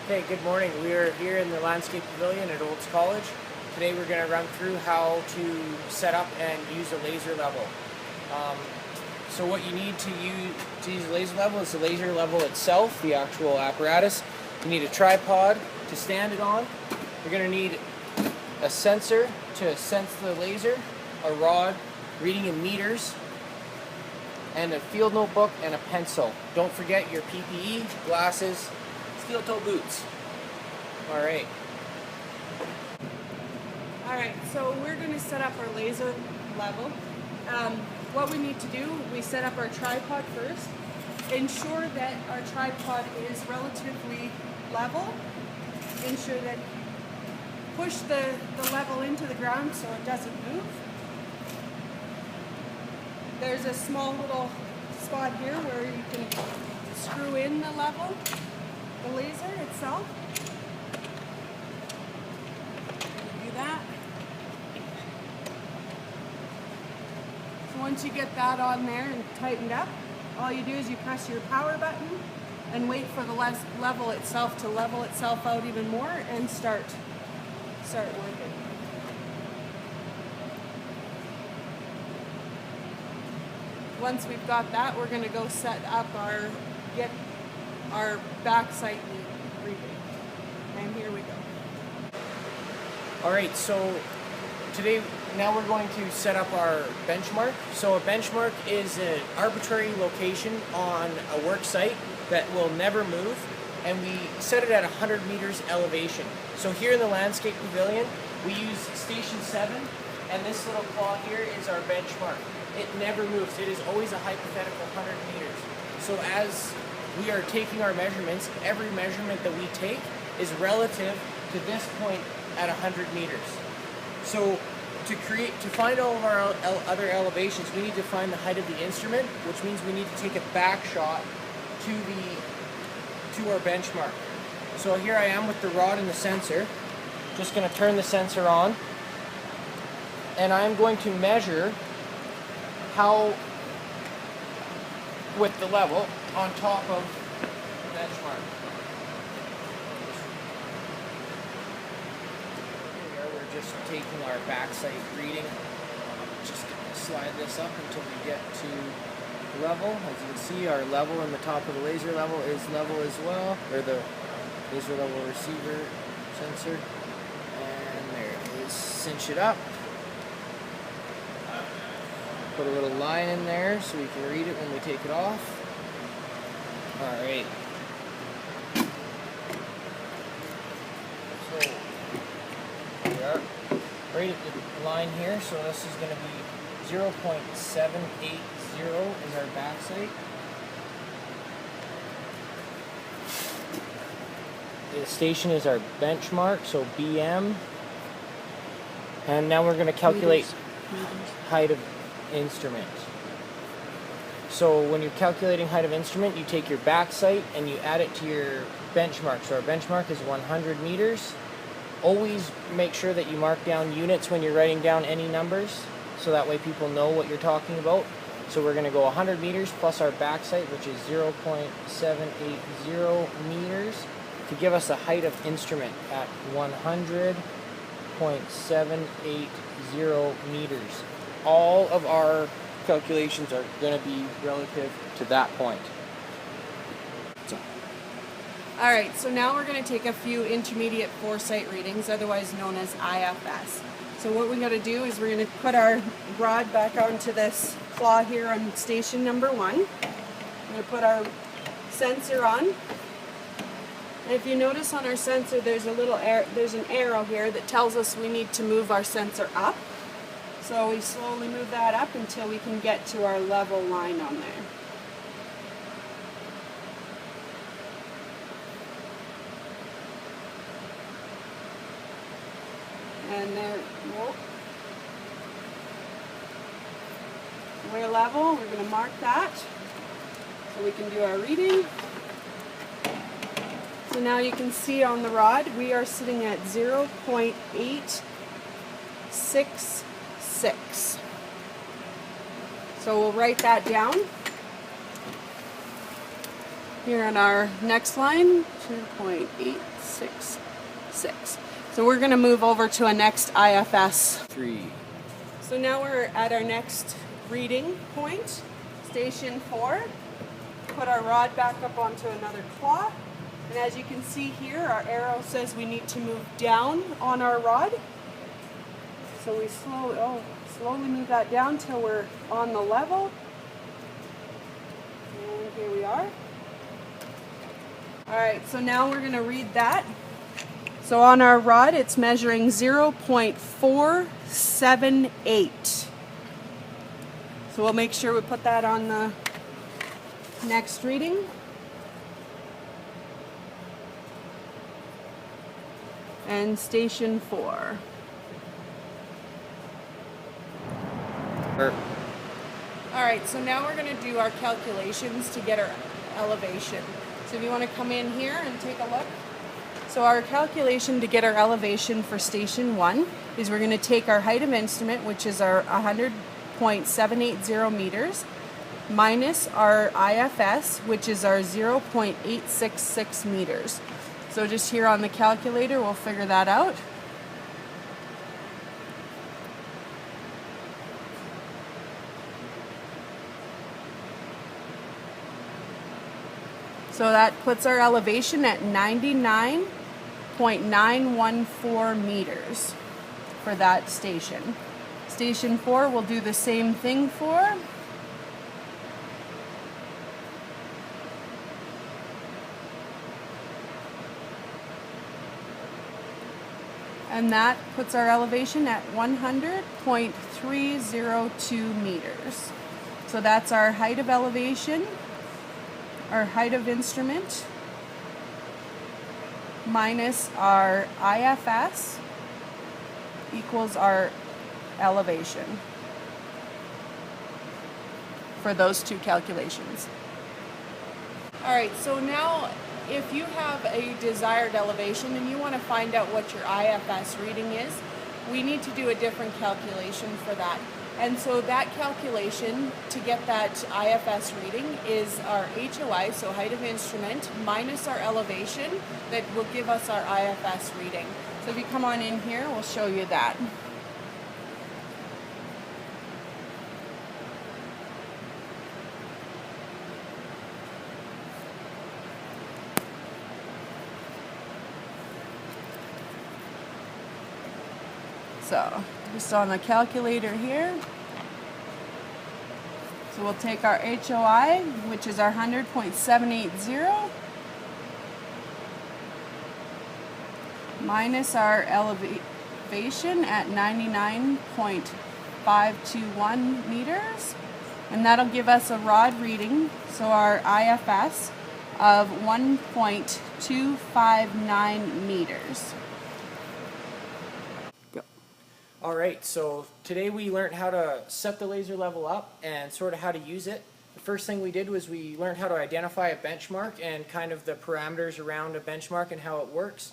Okay, good morning. We are here in the Landscape Pavilion at Olds College. Today we're going to run through how to set up and use a laser level. So what you need to use a laser level is the laser level itself, the actual apparatus. You need a tripod to stand it on. You're going to need a sensor to sense the laser, a rod reading in meters, and a field notebook and a pencil. Don't forget your PPE, glasses, steel toe boots. Alright, so we're going to set up our laser level. What we need to do, we set up our tripod first. Ensure that our tripod is relatively level. Ensure that push the level into the ground so it doesn't move. There's a small little spot here where you can screw in the level, the laser itself. Do that. So once you get that on there and tightened up, all you do is you press your power button and wait for the level itself to level itself out even more and start working. Once we've got that, we're going to go set up get our back sight reading. And here we go. Alright, so now we're going to set up our benchmark. So a benchmark is an arbitrary location on a work site that will never move, and we set it at 100 meters elevation. So here in the Landscape Pavilion, we use Station 7, and this little claw here is our benchmark. It never moves. It is always a hypothetical 100 meters. So as we are taking our measurements, every measurement that we take is relative to this point at 100 meters. So to find all of our other elevations, we need to find the height of the instrument, which means we need to take a back shot to our benchmark. So here I am with the rod and the sensor. Just going to turn the sensor on, and I'm going to measure with the level on top of the benchmark. Here we're just taking our backside reading. Just gonna slide this up until we get to level. As you can see, our level in the top of the laser level is level as well, or the laser level receiver sensor. And there it is. Cinch it up. Put a little line in there so we can read it when we take it off. Alright. So, here we are. Right at the line here, so this is going to be 0.780 is our back sight. The station is our benchmark, so BM. And now we're going to calculate height of instrument. So when you're calculating height of instrument, you take your back sight and you add it to your benchmark. So our benchmark is 100 meters. Always make sure that you mark down units when you're writing down any numbers, so that way people know what you're talking about. So we're going to go 100 meters plus our back sight, which is 0.780 meters, to give us a height of instrument at 100.780 meters. All of our calculations are going to be relative to that point. Alright, so now we're going to take a few intermediate foresight readings, otherwise known as IFS. So what we got to do is we're going to put our rod back onto this claw here on station number 1. We're going to put our sensor on. And if you notice on our sensor, there's an arrow here that tells us we need to move our sensor up. So we slowly move that up until we can get to our level line on there. And there, whoa. We're level, we're going to mark that so we can do our reading. So now you can see on the rod, we are sitting at 0.866. So we'll write that down. here on our next line, 2.866. So we're going to move over to a next IFS. 3. So now we're at our next reading point, station 4. Put our rod back up onto another claw. And as you can see here, our arrow says we need to move down on our rod. So we slowly move that down till we're on the level. And here we are. Alright, so now we're going to read that. So on our rod, it's measuring 0.478. So we'll make sure we put that on the next reading. And station 4. Alright, so now we're going to do our calculations to get our elevation. So if you want to come in here and take a look. So our calculation to get our elevation for station 1 is we're going to take our height of instrument, which is our 100.780 meters, minus our IFS, which is our 0.866 meters. So just here on the calculator, we'll figure that out. So that puts our elevation at 99.914 meters for that station. Station 4 will do the same thing for. And that puts our elevation at 100.302 meters. So that's our height of elevation, our height of instrument, minus our IFS equals our elevation for those two calculations. Alright, so now if you have a desired elevation and you want to find out what your IFS reading is, we need to do a different calculation for that. And so that calculation to get that IFS reading is our HOI, so height of instrument, minus our elevation that will give us our IFS reading. So if you come on in here, we'll show you that. So, just on the calculator here. So we'll take our HOI, which is our 100.780, minus our elevation at 99.521 meters, and that'll give us a rod reading, so our IFS of 1.259 meters. Alright, so today we learned how to set the laser level up and sort of how to use it. The first thing we did was we learned how to identify a benchmark and kind of the parameters around a benchmark and how it works.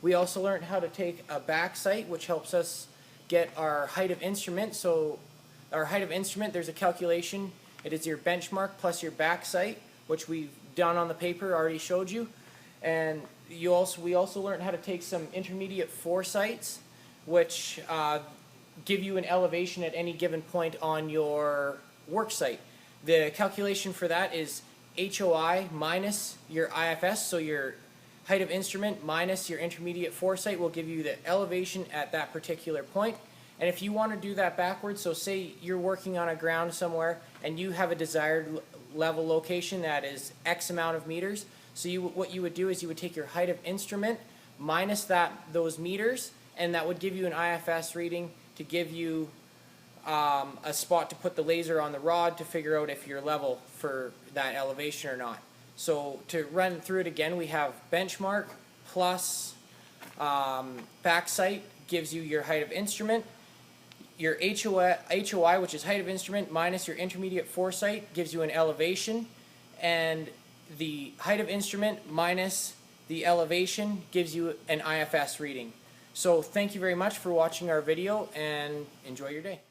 We also learned how to take a back sight, which helps us get our height of instrument. So our height of instrument, there's a calculation. It is your benchmark plus your back sight, which we've done on the paper, already showed you. And we also learned how to take some intermediate foresights, which give you an elevation at any given point on your work site. The calculation for that is HOI minus your IFS, so your height of instrument minus your intermediate foresight will give you the elevation at that particular point. And if you want to do that backwards, so say you're working on a ground somewhere and you have a desired level location that is X amount of meters, so what you would do is you would take your height of instrument minus those meters, and that would give you an IFS reading to give you a spot to put the laser on the rod to figure out if you're level for that elevation or not. So to run through it again, we have benchmark plus back sight gives you your height of instrument. Your HOI, which is height of instrument, minus your intermediate foresight gives you an elevation. And the height of instrument minus the elevation gives you an IFS reading. So thank you very much for watching our video and enjoy your day.